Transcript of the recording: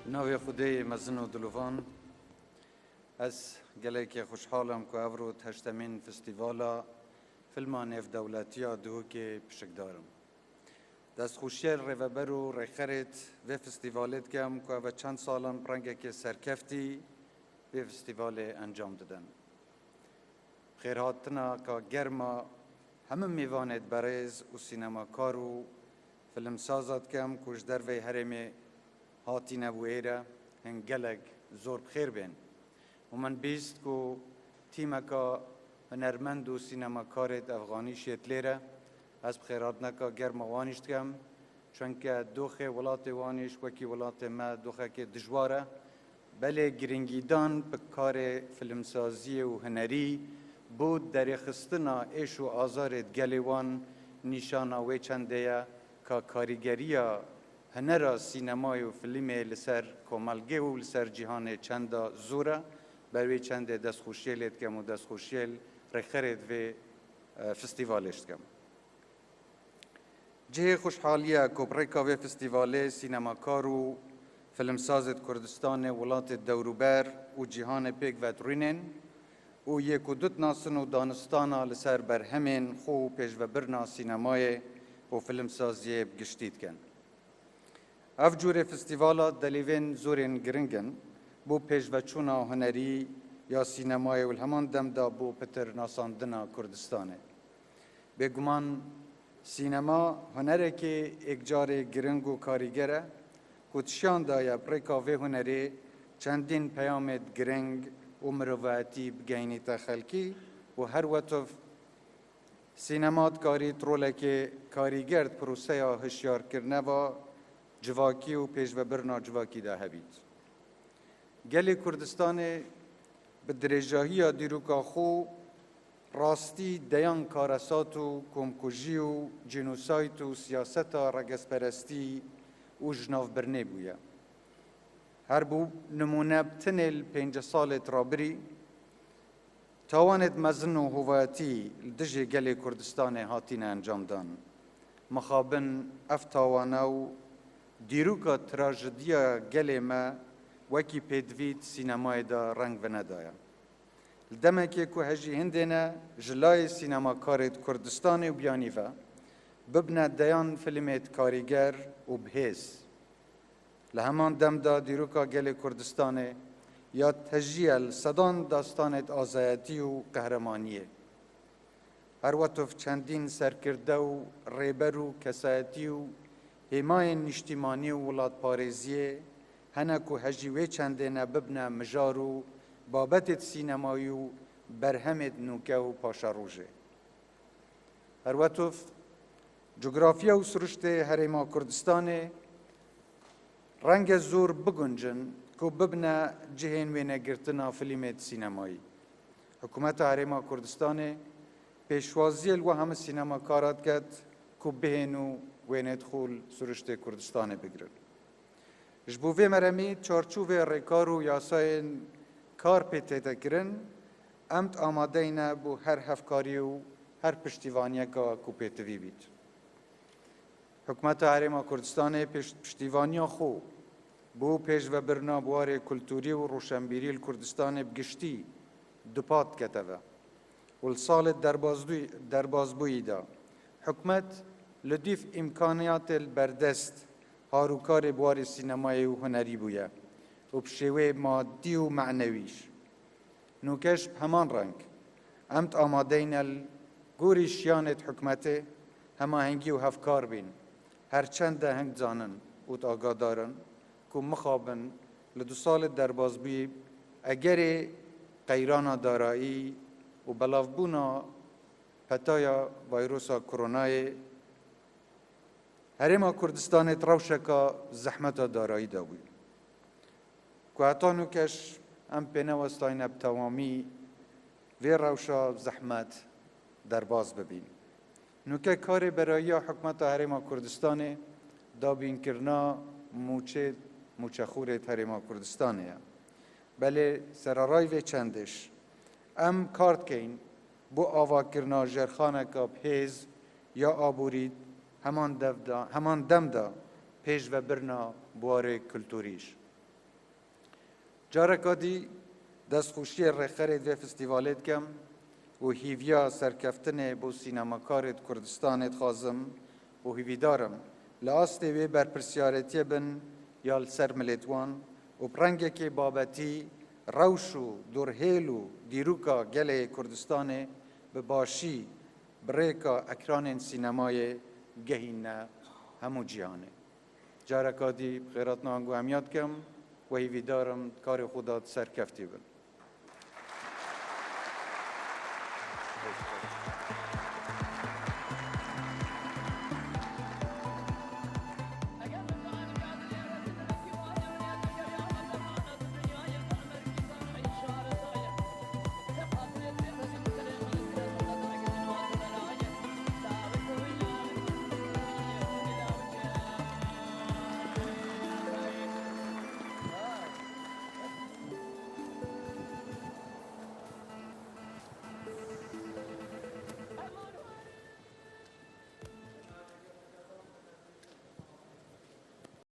ناوی خدای مزن و دلوان از گله خوشحالم که افرو هشتمین فستیوالا فیلمان اف دولتیا دو که پشک دارم. دست خوشیل روبر و رخرت و فستیوالت کم که و چند سالان برنگه که سرکفتی و فستیوال انجام دادن. خیرهاتنا که گرما همه میواند برز و سینما کارو فیلم سازد کم کش در وی هرمی هاتی نبویره هنگلگ زور بخیر بین و من بیست که تیم که هنرمند و سینما کارت افغانی شیت لیره از بخیرات نکا گرم وانیشت کم چون که دوخه ولات وانیش وکی ولات ما دوخه که دجواره بله گرنگیدان به کار فیلمسازی و هنری بود در خستنا ایش و آزارت گلیوان نشانه چنده که کاریگریا هنر سینمای و فیلم لسر کمالگه و لسر جهان چند زوره بروی چند دست خوشیلت کم و دست خوشیل رخرت و فستیوالشت کم. جه خوشحالیه کبریکا و فستیوال سینماکار و فیلمسازت کردستان ولات دوروبر و جهان پیک و ترینن و یک و دوت ناسن و دانستانا لسر بر همین خو پیش و برنا سینمای و فیلمسازی بگشتید کن. اف جور فستیوالا دلیوین زورین گرنگن بو پیش و چونا هنری یا سینمای و همان دم دا بو پتر ناساندنا کردستانه. بگمان سینما هنره که یک جار گرنگ و کاریگره کتشان دا یا بریکا و هنری چندین پیامد گرنگ و مروواتی بگینی تا خلکی و هر وطف سینمات کاری تروله که کاریگرد پروسه هشیار کرنه و جواکی و پیش و برنا جواکی ده هبید. گلی کردستان به درجاهی دیروکا خو راستی دیان کارسات و کمکوژی و جنوسایت و سیاست رگسپرستی و جناف برنه بویا. هر بو نمونه بتنل 5 سال ترابری تاواند مزن و هواتی لدجه گلی کردستان هاتین انجام دان. مخابن افتاوانا و دیروکا تراژدیا گلی ما وکی پیدوید سینمای دا رنگ و ندایا. لدمه که که هجی هندینا جلای سینما کارت کردستان و بیانیفا ببنا دیان فیلمت کاریگر و بهیز. لهمان دم دا دیروکا گلی کردستان یا تجیل صدان داستانت آزایتی و قهرمانیه. هر وطف چندین سرکرده و ریبر و کسایتی و حمای نشتیمانی و ولاد پارێزیێ هەنەک و هەژیوێ چەندێنە ببنە مژار و بابەتت سینەمایی و بەرهەمێت نوکە و پاشەڕۆژێ. هەروەتۆف جوگرافیا و سروشتێ هەرێما کوردستانێ ڕەنگە زۆر بگونجن کە ببنە جihên wênegirtina فیلمێت سینەمایی. حکوومەتە هەرێما کوردستانێ پێشوازیە لە هەمە سینەماکارات کرد کە بهێن و وێنێت خول سروشتê Kurdistanê bigirin. Ji bo vê meremî çarçûvê rêkar û yasayên kar pê têtekirin, em amadeyne bû her hevkarî û her piştîvaniyeka ku pêtivî bît. Hikûmeta Herêma Kurdistanê piştîvaniya xwe bû pêşvebirina buwarê kultûrî û rûşenbîrî li Kurdistanê bigiştî dupat keteve. û li salê derbasbûyî da hikûmet لدیف امکانیات بردست هاروکار بواری سینمایی و هنری بوده و بشوی مادی و معنویش. نوکش همان رنگ. امت آمادین الگوری شیانت حکمته همه هنگی و هفکار بین. هرچند هنگ زانن و آگادارن که مخابن لدو سال دربازبی اگر قیران دارایی و بلافبونا پتایا ویروس کرونای هرێما کوردستانê rewşeka zehmeta darayî da bûye. Ku heta nûkeş em pê newestayîne bi tewamî vê rewşa zehmet derbas bibîn. Nûke karê berayiya hikûmeta Herêma Kurdistanê dabînkirina mûçexûrê Herêma Kurdistanê ye. Belê serarayî vê çendiş em kar dikeyn bo avakirina jerxaneka bihêz ya aborî همان دم دا پیش و برنا بواره کلتوریش. جارکا دی دست خوشی رخرید و فستیوالت کم و هیویا سرکفتن بو سینماکارت کردستانت خازم و هیویدارم لاسته وی برپرسیارتی بن یال سر ملیتوان و پرنگه که بابتی روشو درهیلو دیروکا گله کردستان به باشی بریکا اکران سینمای گهینه همو جیانه. جارکا دی خیرات نانگو همیاد کم و هیویدارم کار خودات سرکفتی بن.